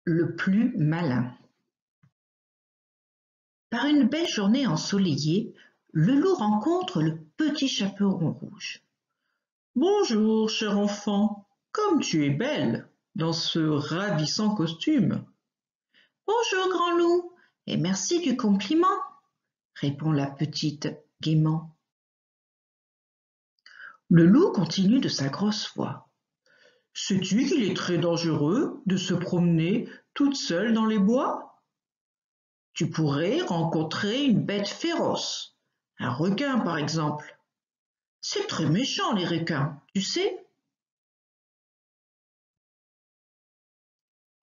Le plus malin. Par une belle journée ensoleillée, le loup rencontre le petit chaperon rouge. Bonjour, cher enfant, comme tu es belle dans ce ravissant costume. Bonjour, grand loup, et merci du compliment, répond la petite gaiement. Le loup continue de sa grosse voix. Sais-tu qu'il est très dangereux de se promener toute seule dans les bois? Tu pourrais rencontrer une bête féroce, un requin par exemple. C'est très méchant les requins, tu sais?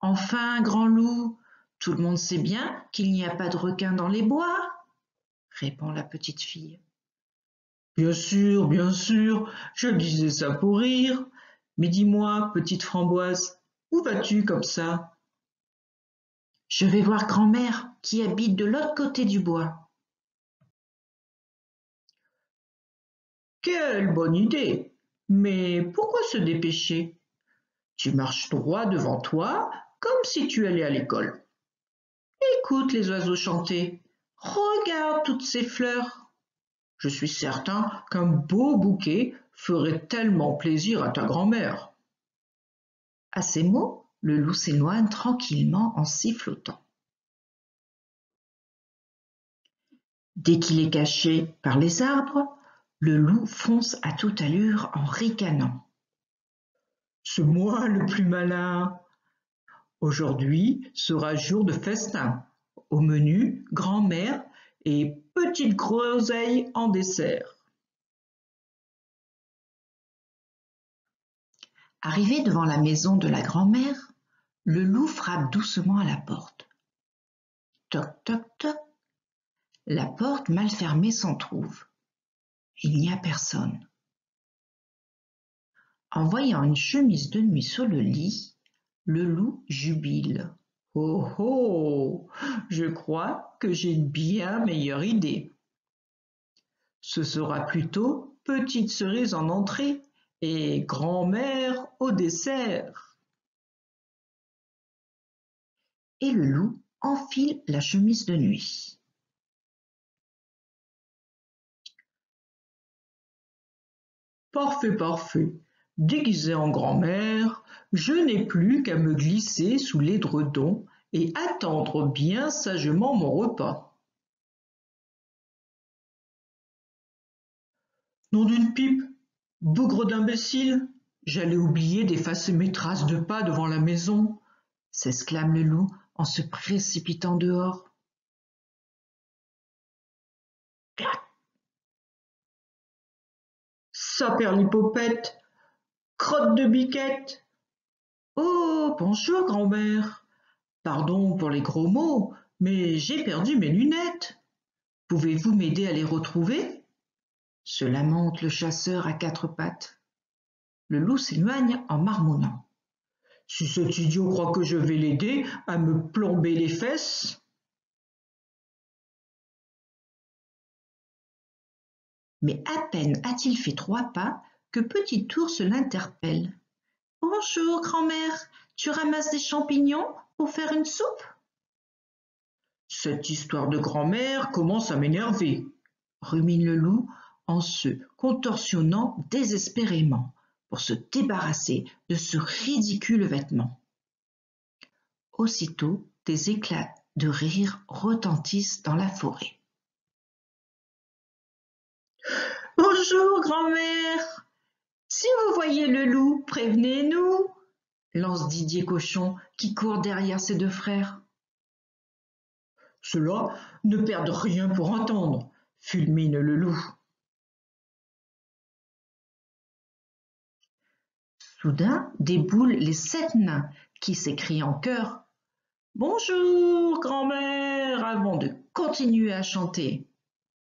Enfin, grand loup, tout le monde sait bien qu'il n'y a pas de requin dans les bois, répond la petite fille. Bien sûr, je disais ça pour rire. Mais dis-moi, petite framboise, où vas-tu comme ça? Je vais voir grand-mère qui habite de l'autre côté du bois. Quelle bonne idée! Mais pourquoi se dépêcher? Tu marches droit devant toi, comme si tu allais à l'école. Écoute les oiseaux chanter. Regarde toutes ces fleurs. Je suis certain qu'un beau bouquet ferait tellement plaisir à ta grand-mère. À ces mots, le loup s'éloigne tranquillement en sifflotant. Dès qu'il est caché par les arbres, le loup fonce à toute allure en ricanant. C'est moi le plus malin. Aujourd'hui sera jour de festin. Au menu, grand-mère et petite groseille en dessert. Arrivé devant la maison de la grand-mère, le loup frappe doucement à la porte. Toc, toc, toc. La porte mal fermée s'entr'ouvre. Il n'y a personne. En voyant une chemise de nuit sur le lit, le loup jubile. Oh oh! Je crois que j'ai une bien meilleure idée. Ce sera plutôt petite cerise en entrée et grand-mère au dessert. Et le loup enfile la chemise de nuit. Parfait, parfait. Déguisée en grand-mère, je n'ai plus qu'à me glisser sous l'édredon et attendre bien sagement mon repas. Nom d'une pipe, bougre d'imbécile, j'allais oublier d'effacer mes traces de pas devant la maison, S'exclame le loup en se précipitant dehors. saperlipopette, crotte de biquette. Oh, bonjour grand-mère. Pardon pour les gros mots, mais j'ai perdu mes lunettes. Pouvez-vous m'aider à les retrouver? Se lamente le chasseur à quatre pattes. Le loup s'éloigne en marmonnant. Si cet idiot croit que je vais l'aider à me plomber les fesses. Mais à peine a-t-il fait 3 pas que Petit Ours l'interpelle. Bonjour, grand-mère, tu ramasses des champignons pour faire une soupe? Cette histoire de grand-mère commence à m'énerver, Rumine le loup en se contorsionnant désespérément pour se débarrasser de ce ridicule vêtement. Aussitôt, des éclats de rire retentissent dans la forêt. Bonjour, grand-mère. Si vous voyez le loup, prévenez-nous, lance Didier Cochon qui court derrière ses 2 frères. Ceux-là ne perdent rien pour entendre, fulmine le loup. Soudain déboulent les 7 nains qui s'écrient en chœur « Bonjour, grand-mère » avant de continuer à chanter.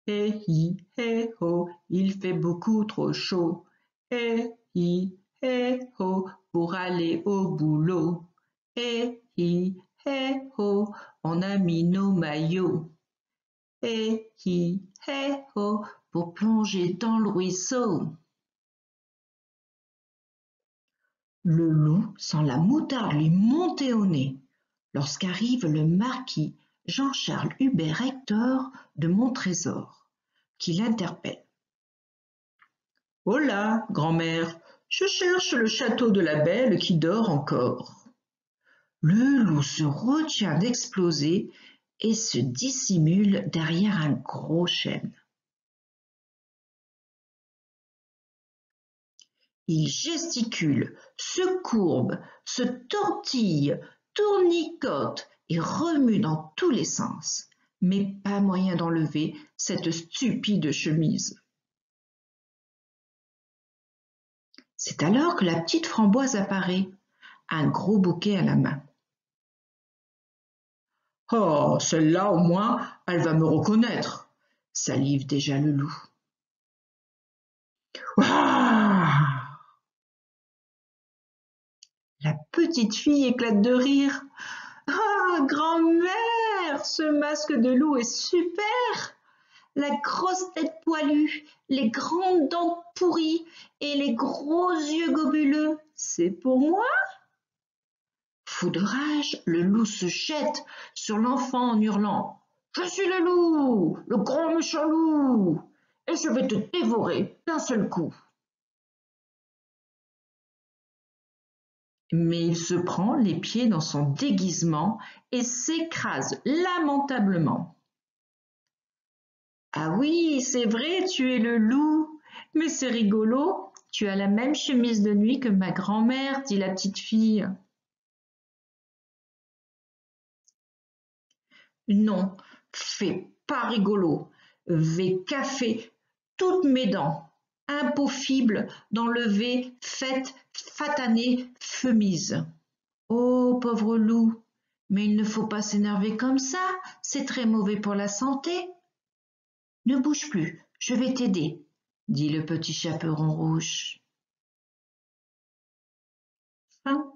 Hé hi, hé ho, il fait beaucoup trop chaud. Hé hi, hé ho, pour aller au boulot. Hé hi, hé ho, on a mis nos maillots. Hé hi, hé ho, pour plonger dans le ruisseau. Le loup sent la moutarde lui monter au nez. lorsqu'arrive le marquis Jean-Charles Hubert Hector de Montrésor, qui l'interpelle. « Holà, grand-mère, je cherche le château de la Belle qui dort encore. » Le loup se retient d'exploser et se dissimule derrière un gros chêne. Il gesticule, se courbe, se tortille, tournicote et remue dans tous les sens, mais pas moyen d'enlever cette stupide chemise. C'est alors que la petite Framboise apparaît, un gros bouquet à la main. « Oh, celle-là au moins, elle va me reconnaître !» salive déjà le loup. Ouah ! La petite fille éclate de rire. « Ah, grand-mère, ce masque de loup est super! La grosse tête poilue, les grandes dents pourries et les gros yeux globuleux, c'est pour moi ?» Fou de rage, le loup se jette sur l'enfant en hurlant « Je suis le loup, le gros méchant loup, et je vais te dévorer d'un seul coup !» Mais il se prend les pieds dans son déguisement et s'écrase lamentablement. « Ah oui, c'est vrai, tu es le loup, mais c'est rigolo, tu as la même chemise de nuit que ma grand-mère, dit la petite fille. » Non, fais pas rigolo, vais café toutes mes dents, impossible d'enlever fête, fatanée, femise. Oh, pauvre loup, mais il ne faut pas s'énerver comme ça, c'est très mauvais pour la santé. Ne bouge plus, je vais t'aider, dit le petit chaperon rouge. Fin.